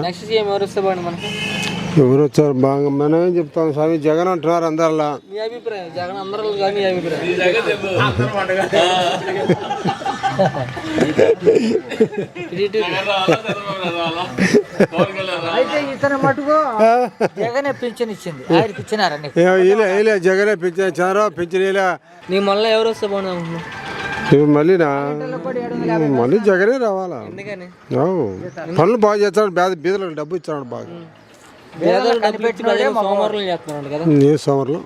Next CM ఎవరు వస్తే బాగుంది మనకి? ఎవరు వచ్చారు బాగా మనమేం చెప్తాం స్వామి, జగన్ అంటున్నారు అందరిలా. మీ అభిప్రాయం? జగన్ అందరూ కానీ మీ అభిప్రాయం? అయితే ఇతను మటుకు జగనే పింఛన్ ఇచ్చింది, ఆయనకి ఇచ్చినారా? జగనే పింఛన్, చంద్రబాబు పింఛన్ ఇలా. నీకు మళ్ళీ ఎవరు వస్తే బాగుంది అనుకుంటున్నావు? మళ్ళీ జగనే రావాలా? ఎందుకని? పనులు బాగా చేస్తాడు, బీదలకు డబ్బు ఇస్తున్నాడు బాగా. సోమవారం చేస్తున్నాడు కదా? ఏ సోమవారం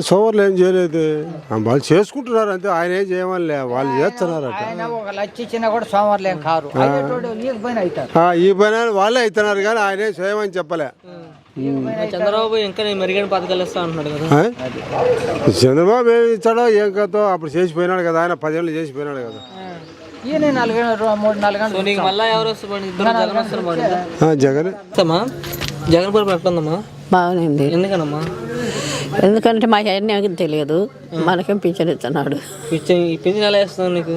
సోమవారం ఏం చేయలేదు, వాళ్ళు చేసుకుంటున్నారు అంతే. ఆయన ఏం చేయమని వాళ్ళు చేస్తున్నారు. ఈ పని వాళ్ళే అవుతున్నారు కానీ ఆయన ఏం చేయమని చెప్పలే. చంద్రబాబు ఇంకా మెరుగైన పథకాలు ఇస్తా అంటున్నాడు కదా? చంద్రబాబు ఏమి ఇచ్చాడో ఏం కదో అప్పుడు చేసిపోయినాడు కదా, ఆయన 10 ఏళ్ళు చేసిపోయినాడు కదా. జగన్ జగన్ పరిపాలన ఎట్లుందమ్మా? బాగుంది. ఎందుకనమ్మా? ఎందుకంటే మా ఆయన తెలియదు, మనకేం పింఛన్ ఇస్తున్నాడు. పింఛన్ ఎలా ఇస్తున్నావు నీకు?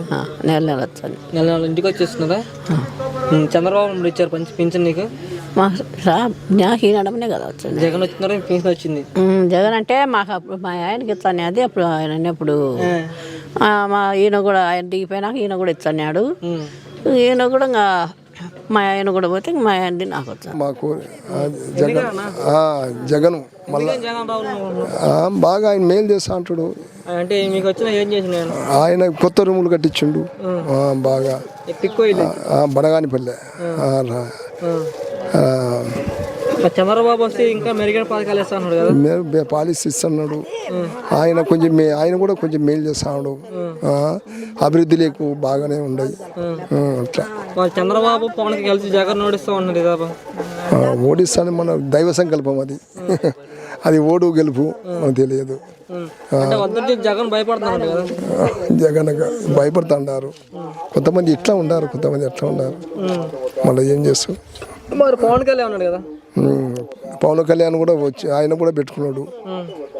నెల వస్తుంది. నెల ఇంటికి వచ్చేస్తున్నారా? చంద్రబాబు ఇచ్చారు పింఛన్ నీకు? నాకు ఈనడమనే కదా వచ్చింది. జగన్ వచ్చినారా పింఛన్ వచ్చింది? జగన్ అంటే మాకు అప్పుడు మా ఆయనకి ఇస్తాను, అది అప్పుడు ఆయన అన్నప్పుడు మా ఈయన కూడా ఆయన దిగిపోయినాక ఈయన కూడా ఇస్తున్నాడు. ఈయన కూడా ఇంకా మా ఆయన కూడా పోతే మా ఆయన నాకు వచ్చాను. మాకు జగన్ మళ్ళీ బాగా ఆయన మేలు చేస్తా అంటాడు. అంటే మీకు వచ్చిన ఏం చేసిన ఆయన కొత్త రూములు కట్టించిండు బాగా, బడగానిపల్లె. చంద్రబాబు వస్తే ఇంకా మెరుగైన పథకాలు ఇస్తున్నాడు కదా? పాలసీ ఇస్తున్నాడు ఆయన, ఆయన కూడా కొంచెం మేలు చేస్తున్నాడు. అభివృద్ధి లేకు బాగానే ఉండయి అట్లా. చంద్రబాబు పవన్ కలిసి జగన్ ఓడిస్తా ఉన్నారు కదా? ఓడిస్తాను, మన దైవ సంకల్పం అది. అది ఓడు గెలుపు మనకు తెలియదు. జగన్ భయపడుతున్నాడు కదా? జగన్ భయపడుతున్నారు. కొంతమంది ఇట్లా ఉండారు, కొంతమంది ఎట్లా ఉండారు. మళ్ళీ ఏం చేస్తారు? మరి పవన్ కళ్యాణ్ ఉన్నాడు కదా? పవన్ కళ్యాణ్ కూడా వచ్చి ఆయన కూడా పెట్టుకున్నాడు.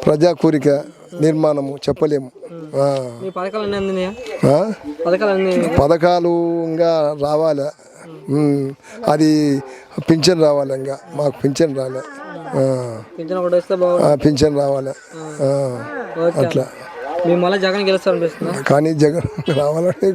ప్రజా కోరిక నిర్మాణము చెప్పలేము. పథకాలు ఇంకా రావాలి, అది పింఛన్ రావాలి. ఇంకా మాకు పింఛన్ రాలే, పింఛన్ రావాలి అట్లా. జగన్ గెలుస్తారు కానీ జగన్ రావాలంటే